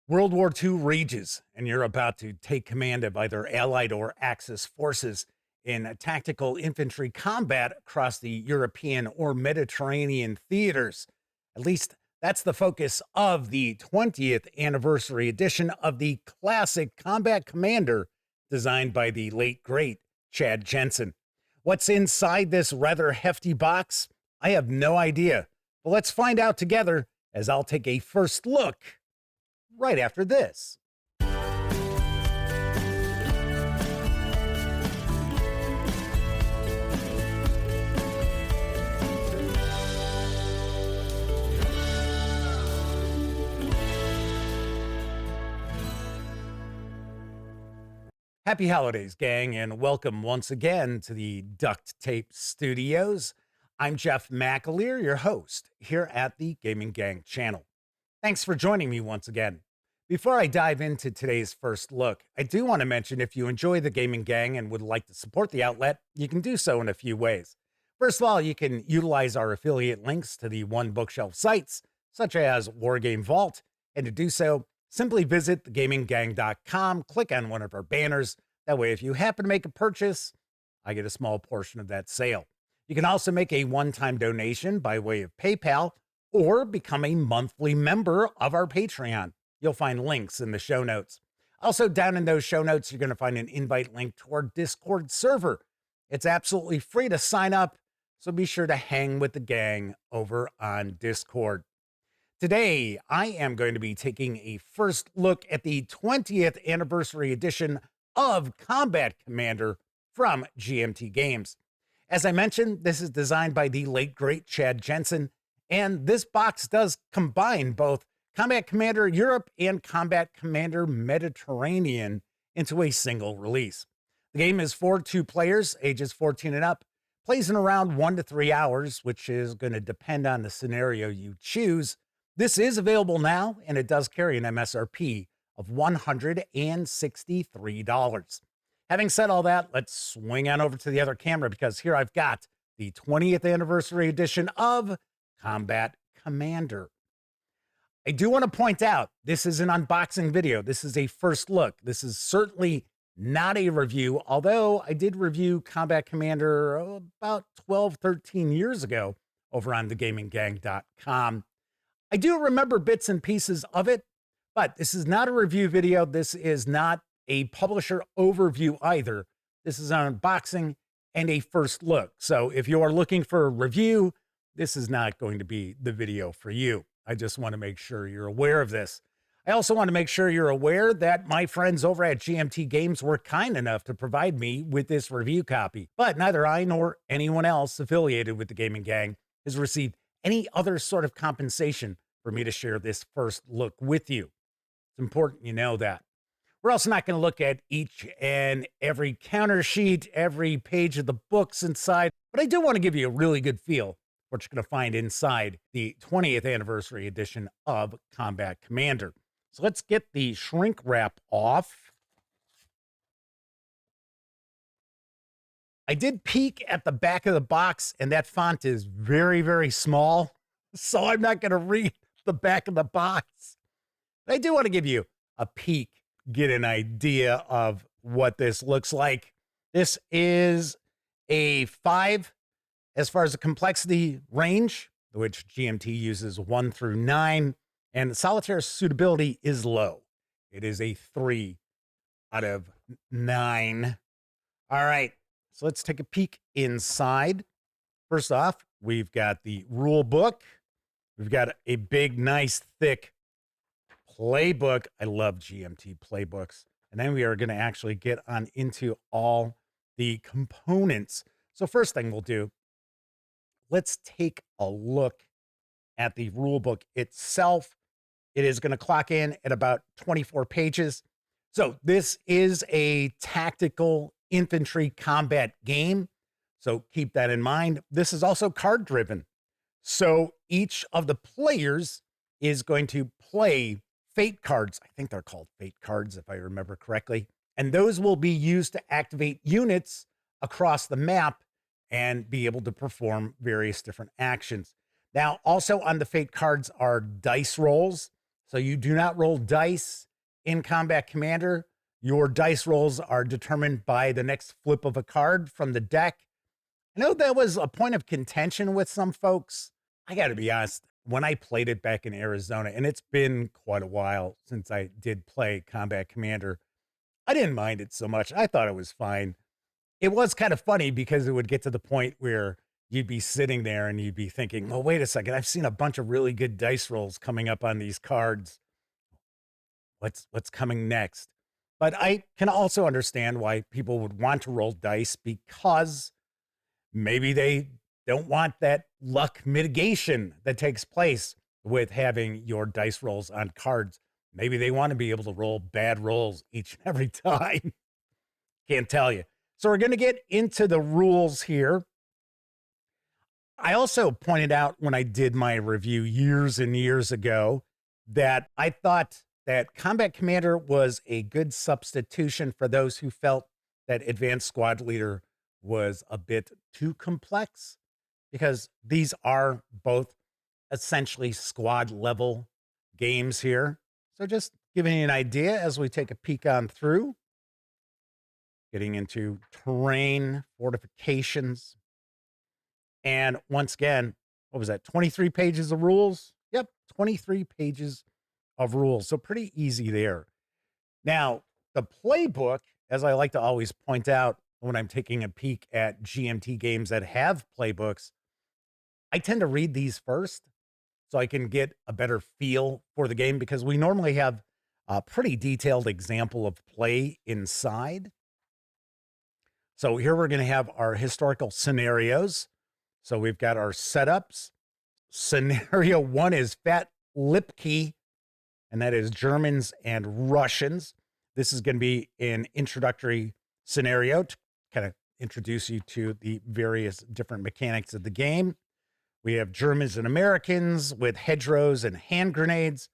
World War II rages, and you're about to take command of either Allied or Axis forces in tactical infantry combat across the European or Mediterranean theaters. At least that's the focus of the 20th anniversary edition of the classic Combat Commander designed by the late, great Chad Jensen. What's inside this rather hefty box? I have no idea. But let's find out together as I'll take a first look right after this. Happy holidays, gang, and welcome once again to the Duct Tape Studios. I'm Jeff McAleer, your host here at the Gaming Gang channel. Thanks for joining me once again. Before I dive into today's first look, I do want to mention if you enjoy the Gaming Gang and would like to support the outlet, you can do so in a few ways. First of all, you can utilize our affiliate links to the One Bookshelf sites, such as Wargame Vault, and to do so, simply visit thegaminggang.com, click on one of our banners. That way, if you happen to make a purchase, I get a small portion of that sale. You can also make a one-time donation by way of PayPal or become a monthly member of our Patreon. You'll find links in the show notes. Also, down in those show notes, you're going to find an invite link to our Discord server. It's absolutely free to sign up, so be sure to hang with the gang over on Discord. Today, I am going to be taking a first look at the 20th anniversary edition of Combat Commander from GMT Games. As I mentioned, this is designed by the late, great Chad Jensen, and this box does combine both Combat Commander Europe and Combat Commander Mediterranean into a single release. The game is for 2 players, ages 14 and up, plays in around 1 to 3 hours, which is going to depend on the scenario you choose. This is available now, and it does carry an MSRP of $163. Having said all that, let's swing on over to the other camera because here I've got the 20th anniversary edition of Combat Commander. I do want to point out, this is an unboxing video. This is a first look. This is certainly not a review, although I did review Combat Commander about 12, 13 years ago over on thegaminggang.com. I do remember bits and pieces of it, but this is not a review video. This is not a publisher overview either. This is an unboxing and a first look. So if you are looking for a review, this is not going to be the video for you. I just want to make sure you're aware of this. I also want to make sure you're aware that my friends over at GMT Games were kind enough to provide me with this review copy, but neither I nor anyone else affiliated with the Gaming Gang has received any other sort of compensation for me to share this first look with you. It's important you know that. We're also not going to look at each and every counter sheet, every page of the books inside, but I do want to give you a really good feel what you're going to find inside the 20th anniversary edition of Combat Commander. So let's get the shrink wrap off. I did peek at the back of the box, and that font is very, very small, so I'm not going to read the back of the box. But I do want to give you a peek, get an idea of what this looks like. This is a 5 as far as the complexity range, which GMT uses 1 through 9, and the solitaire suitability is low. It is a 3 out of 9. All right, so let's take a peek inside. First off, we've got the rule book. We've got a big, nice, thick playbook. I love GMT playbooks. And then we are going to actually get on into all the components. So first thing we'll do, let's take a look at the rule book itself. It is going to clock in at about 24 pages. So this is a tactical infantry combat game. So keep that in mind. This is also card driven. So each of the players is going to play fate cards. I think they're called fate cards, if I remember correctly. And those will be used to activate units across the map and be able to perform various different actions. Now, also on the fate cards are dice rolls. So you do not roll dice in Combat Commander. Your dice rolls are determined by the next flip of a card from the deck. I know that was a point of contention with some folks. I got to be honest, when I played it back in Arizona, and it's been quite a while since I did play Combat Commander, I didn't mind it so much. I thought it was fine. It was kind of funny because it would get to the point where you'd be sitting there and you'd be thinking, well, wait a second, I've seen a bunch of really good dice rolls coming up on these cards. What's coming next? But I can also understand why people would want to roll dice, because maybe they don't want that luck mitigation that takes place with having your dice rolls on cards. Maybe they want to be able to roll bad rolls each and every time. Can't tell you. So we're going to get into the rules here. I also pointed out when I did my review years and years ago that I thought that Combat Commander was a good substitution for those who felt that Advanced Squad Leader was a bit too complex, because these are both essentially squad level games here. So just giving you an idea as we take a peek on through, getting into terrain, fortifications. And once again, what was that? 23 pages of rules? Yep, 23 pages of rules. So pretty easy there. Now, the playbook, as I like to always point out when I'm taking a peek at GMT games that have playbooks, I tend to read these first so I can get a better feel for the game, because we normally have a pretty detailed example of play inside. So here we're going to have our historical scenarios. So we've got our setups. Scenario 1 is Fat Lipke, and that is Germans and Russians. This is going to be an introductory scenario to kind of introduce you to the various different mechanics of the game. We have Germans and Americans with hedgerows and hand grenades.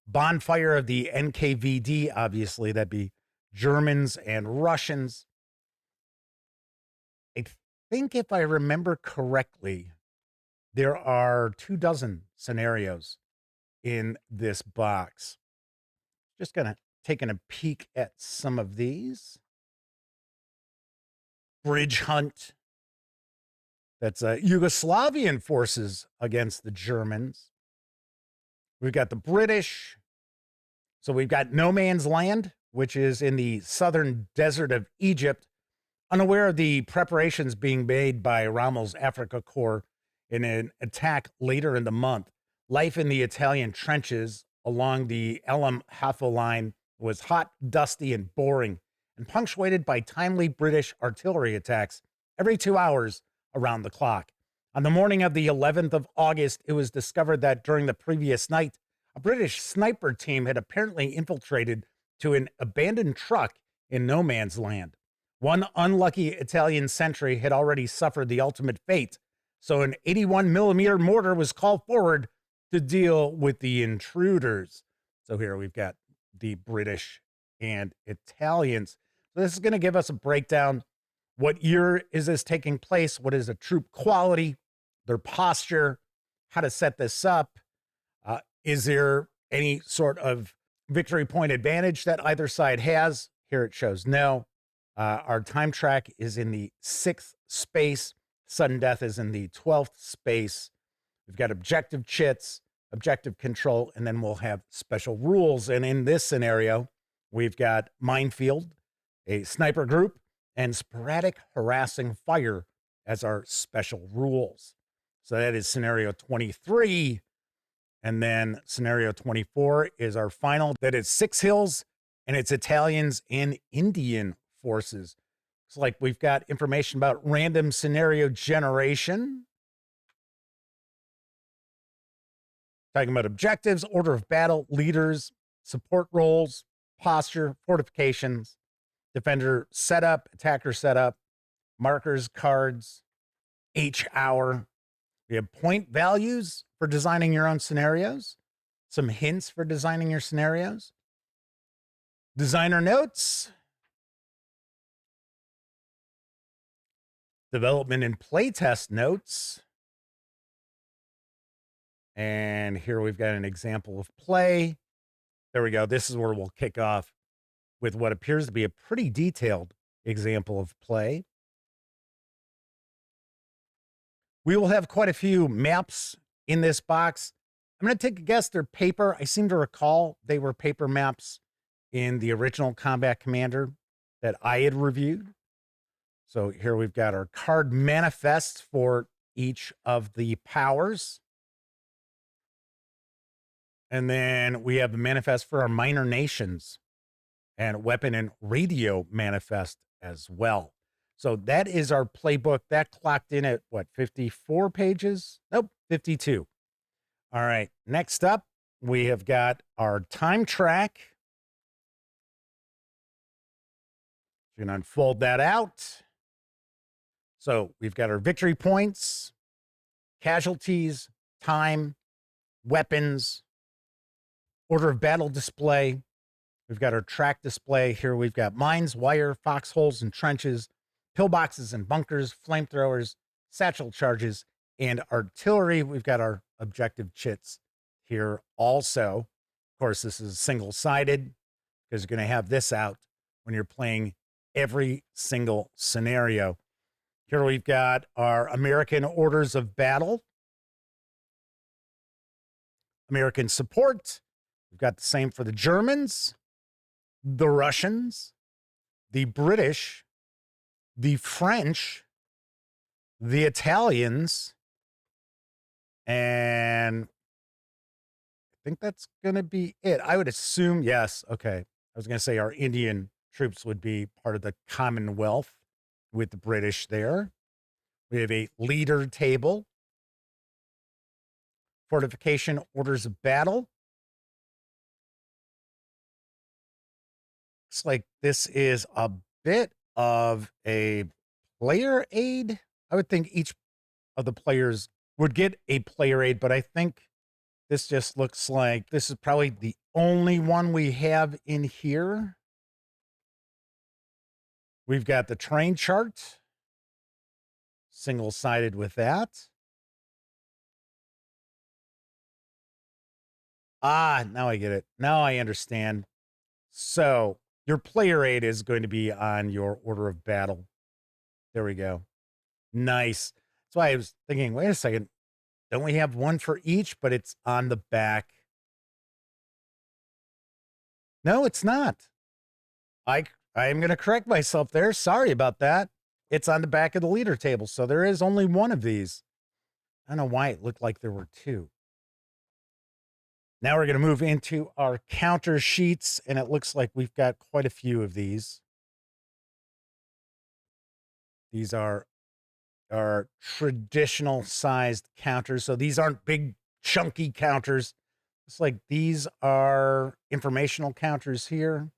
Bonfire of the NKVD, obviously, that'd be Germans and Russians. I think if I remember correctly, there are 24 scenarios in this box. Just going to taking a peek at some of these. Bridge Hunt. That's Yugoslavian forces against the Germans. We've got the British. So we've got No Man's Land, which is in the southern desert of Egypt, unaware of the preparations being made by Rommel's Africa Corps in an attack later in the month. Life in the Italian trenches along the Elam Hafo line was hot, dusty, and boring, and punctuated by timely British artillery attacks every 2 hours around the clock. On the morning of the 11th of August, it was discovered that during the previous night, a British sniper team had apparently infiltrated to an abandoned truck in No Man's Land. One unlucky Italian sentry had already suffered the ultimate fate, so an 81 millimeter mortar was called forward to deal with the intruders. So here we've got the British and Italians. So this is going to give us a breakdown. What year is this taking place? What is the troop quality, their posture, how to set this up? Is there any sort of victory point advantage that either side has? Here it shows no. Our time track is in the 6th space. Sudden death is in the 12th space. We've got objective chits, objective control, and then we'll have special rules. And in this scenario, we've got minefield, a sniper group, and sporadic harassing fire as our special rules. So that is scenario 23. And then scenario 24 is our final. That is Six Hills, and it's Italians and Indian forces. It's like we've got information about random scenario generation. Talking about objectives, order of battle, leaders, support roles, posture, fortifications, defender setup, attacker setup, markers, cards, H hour. We have point values for designing your own scenarios, some hints for designing your scenarios, designer notes, development and playtest notes. And here we've got an example of play. There we go. This is where we'll kick off with what appears to be a pretty detailed example of play. We will have quite a few maps in this box. I'm going to take a guess they're paper. I seem to recall they were paper maps in the original Combat Commander that I had reviewed. So here we've got our card manifests for each of the powers. And then we have the manifest for our minor nations and weapon and radio manifest as well. So that is our playbook. That clocked in at what, 54 pages? Nope, 52. All right, next up, we have got our time track. You can unfold that out. So we've got our victory points, casualties, time, weapons, order of battle display. We've got our track display here. We've got mines, wire, foxholes and trenches, pillboxes and bunkers, flamethrowers, satchel charges, and artillery. We've got our objective chits here also. Of course, this is single-sided because you're going to have this out when you're playing every single scenario. Here we've got our American orders of battle, American support. We've got the same for the Germans, the Russians, the British, the French, the Italians, and I think that's going to be it. I would assume, yes, okay. I was going to say our Indian troops would be part of the Commonwealth with the British there. We have a leader table, fortification orders of battle. Looks like this is a bit of a player aid. I would think each of the players would get a player aid, but I think this just looks like this is probably the only one we have in here. We've got the terrain chart, single-sided with that. Ah, now I get it. Now I understand. So your player aid is going to be on your order of battle. There we go. Nice. That's why I was thinking, wait a second. Don't we have one for each, but it's on the back? No, it's not. I am going to correct myself there. Sorry about that. It's on the back of the leader table. So there is only one of these. I don't know why it looked like there were two. Now we're going to move into our counter sheets, and it looks like we've got quite a few of these. These are our traditional sized counters. So these aren't big, chunky counters. It's like these are informational counters here.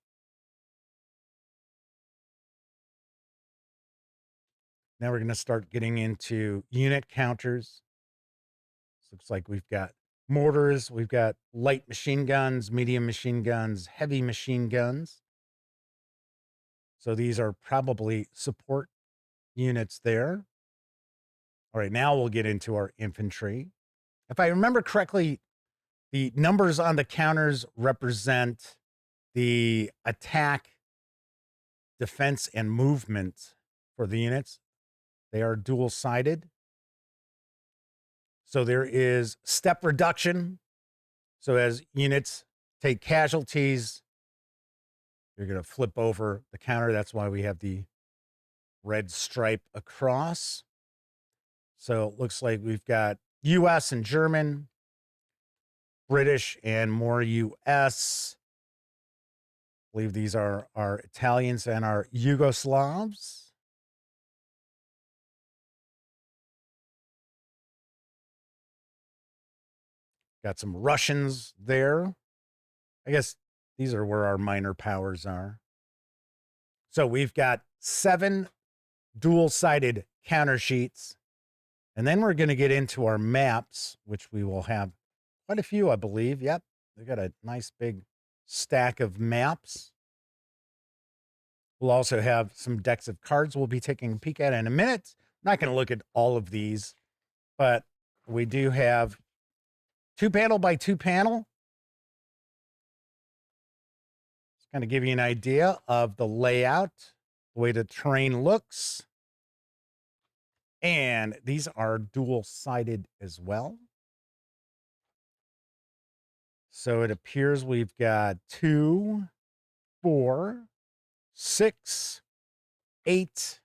Now we're going to start getting into unit counters. This looks like we've got mortars, we've got light machine guns, medium machine guns, heavy machine guns. So these are probably support units there. All right, now we'll get into our infantry. If I remember correctly, the numbers on the counters represent the attack, defense, and movement for the units. They are dual-sided. So there is step reduction. So as units take casualties, you're going to flip over the counter. That's why we have the red stripe across. So it looks like we've got U.S. and German, British and more U.S. I believe these are our Italians and our Yugoslavs. Got some Russians there. I guess these are where our minor powers are. So we've got 7 dual-sided counter sheets. And then we're going to get into our maps, which we will have quite a few, I believe. Yep, we got a nice big stack of maps. We'll also have some decks of cards we'll be taking a peek at in a minute. I'm not going to look at all of these, but we do have 2 panel by 2 panel kind of give you an idea of the layout, the way the terrain looks. And these are dual-sided as well. So it appears we've got 2, 4, 6, 8,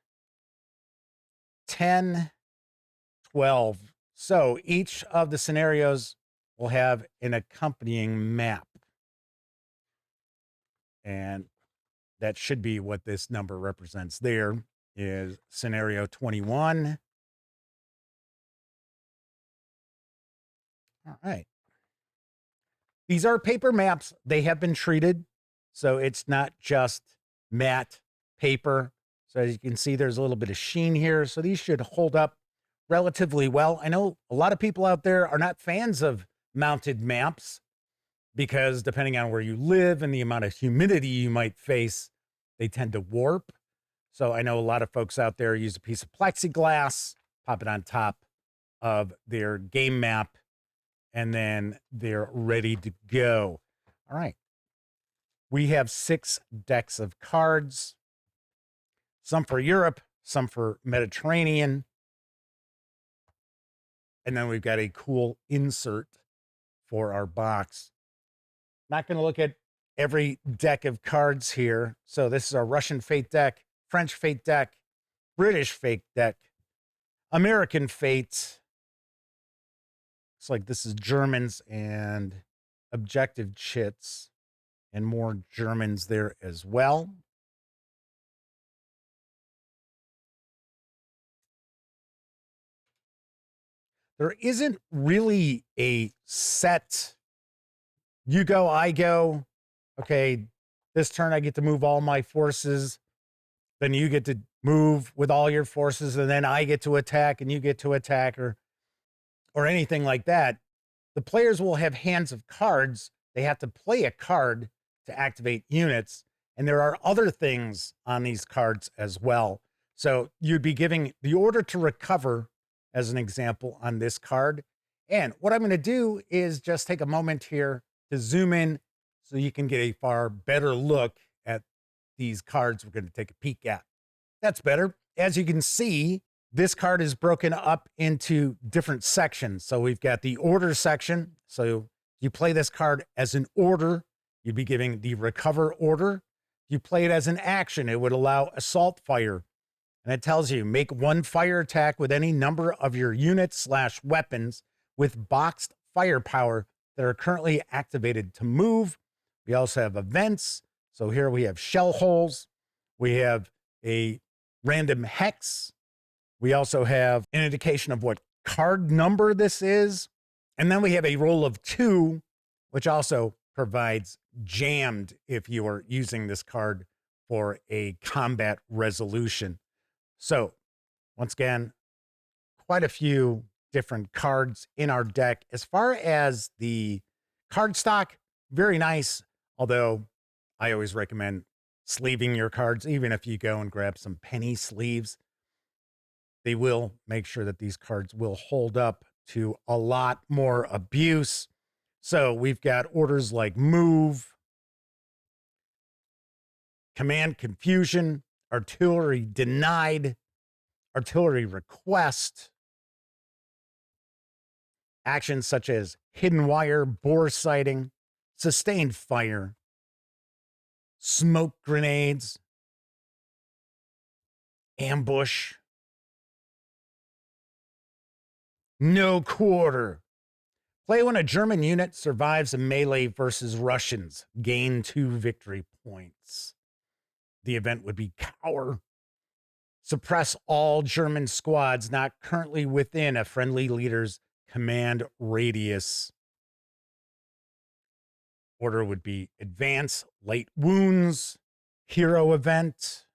10, 12. So each of the scenarios will have an accompanying map. And that should be what this number represents. There is scenario 21. All right. These are paper maps. They have been treated, so it's not just matte paper. So as you can see, there's a little bit of sheen here. So these should hold up relatively well. I know a lot of people out there are not fans of mounted maps because depending on where you live and the amount of humidity you might face, they tend to warp. So I know a lot of folks out there use a piece of plexiglass, pop it on top of their game map, and then they're ready to go. All right. We have 6 decks of cards, some for Europe, some for Mediterranean. And then we've got a cool insert for our box. Not going to look at every deck of cards here. So this is our Russian Fate deck, French Fate deck, British Fate deck, American Fate. Looks like this is Germans and objective chits and more Germans there as well. There isn't really a set, you go, I go. Okay, this turn I get to move all my forces. Then you get to move with all your forces, and then I get to attack and you get to attack, or anything like that. The players will have hands of cards. They have to play a card to activate units. And there are other things on these cards as well. So you'd be giving the order to recover as an example on this card. And what I'm going to do is just take a moment here to zoom in so you can get a far better look at these cards we're going to take a peek at. That's better. As you can see, this card is broken up into different sections. So we've got the order section. So you play this card as an order, you'd be giving the recover order. You play it as an action, it would allow assault fire. And it tells you make 1 fire attack with any number of your units/weapons with boxed firepower that are currently activated to move. We also have events. So here we have shell holes. We have a random hex. We also have an indication of what card number this is. And then we have a roll of 2, which also provides jammed if you are using this card for a combat resolution. So once again, quite a few different cards in our deck. As far as the card stock, very nice. Although I always recommend sleeving your cards, even if you go and grab some penny sleeves. They will make sure that these cards will hold up to a lot more abuse. So we've got orders like move, command confusion, artillery denied, artillery request, actions such as hidden wire, bore sighting, sustained fire, smoke grenades, ambush, no quarter. Play when a German unit survives a melee versus Russians. Gain 2 victory points. The event would be cower. Suppress all German squads not currently within a friendly leader's command radius. Order would be advance, light wounds, hero event.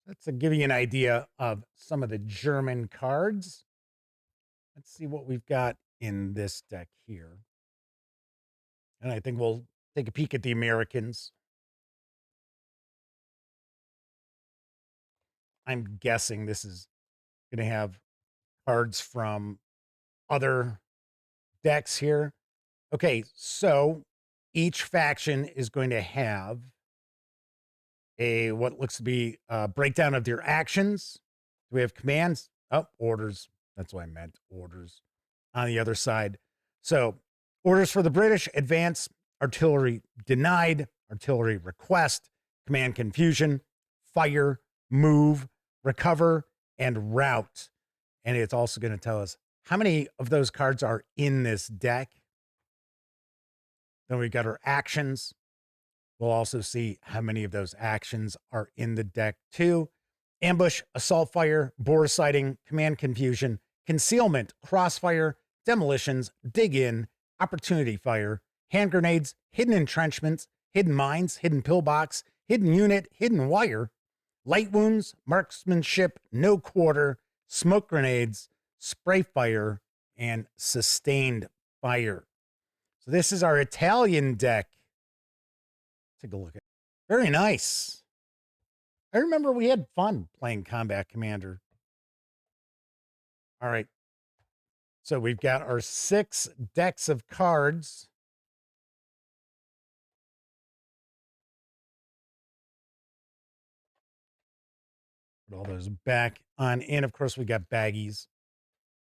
That's to give you an idea of some of the German cards. Let's see what we've got in this deck here. And I think we'll take a peek at the Americans. I'm guessing this is going to have cards from other decks here. Okay, so Each faction is going to have a what looks to be a breakdown of their actions. Do we have commands? Oh, orders. That's what I meant. Orders on the other side. So, orders for the British: advance, artillery denied, artillery request, command confusion, fire, move, recover, and route. And it's also going to tell us how many of those cards are in this deck. Then we've got our actions. We'll also see how many of those actions are in the deck too. Ambush, assault fire, bore sighting, command confusion, concealment, crossfire, demolitions, dig in, opportunity fire, hand grenades, hidden entrenchments, hidden mines, hidden pillbox, hidden unit, hidden wire, light wounds, marksmanship, no quarter, smoke grenades, spray fire, and sustained fire. So this is our Italian deck. Take a look at it. Very nice. I remember we had fun playing Combat Commander. All right. So we've got our 6 decks of cards. Put all those back on in. Of course, we got baggies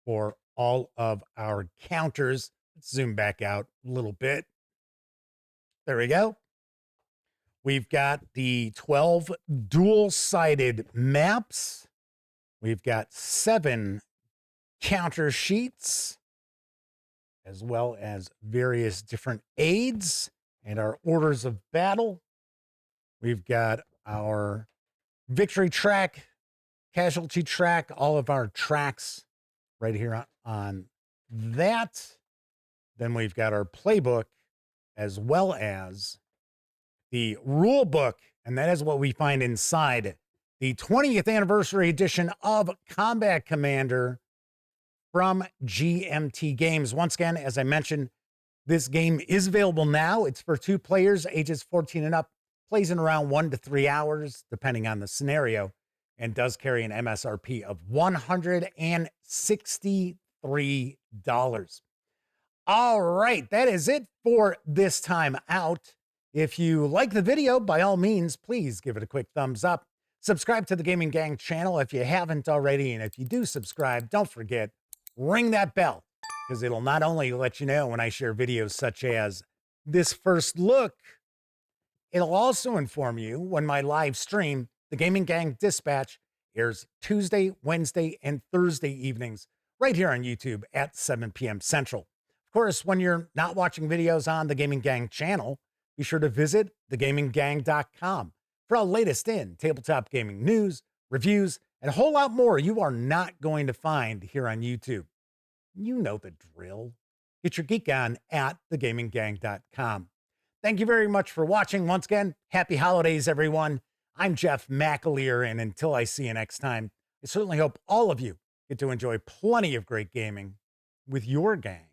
for all of our counters. Let's zoom back out a little bit. There we go. We've got the 12 dual-sided maps. We've got 7 counter sheets, as well as various different aids and our orders of battle. We've got our victory track, casualty track, all of our tracks right here on that. Then we've got our playbook, as well as the rule book, and that is what we find inside the 20th anniversary edition of Combat Commander from GMT Games. Once again, as I mentioned, this game is available now. It's for 2 players, ages 14 and up, plays in around 1 to 3 hours, depending on the scenario, and does carry an MSRP of $163. All right, that is it for this time out. If you like the video, by all means, please give it a quick thumbs up. Subscribe to the Gaming Gang channel if you haven't already, and if you do subscribe, don't forget, ring that bell, because it'll not only let you know when I share videos such as this first look, it'll also inform you when my live stream, the Gaming Gang Dispatch, airs Tuesday, Wednesday, and Thursday evenings right here on YouTube at 7 p.m. Central. Of course, when you're not watching videos on the Gaming Gang channel, be sure to visit thegaminggang.com for all latest in tabletop gaming news, reviews, and a whole lot more you are not going to find here on YouTube. You know the drill. Get your geek on at thegaminggang.com. Thank you very much for watching. Once again, happy holidays, everyone. I'm Jeff McAleer, and until I see you next time, I certainly hope all of you get to enjoy plenty of great gaming with your gang.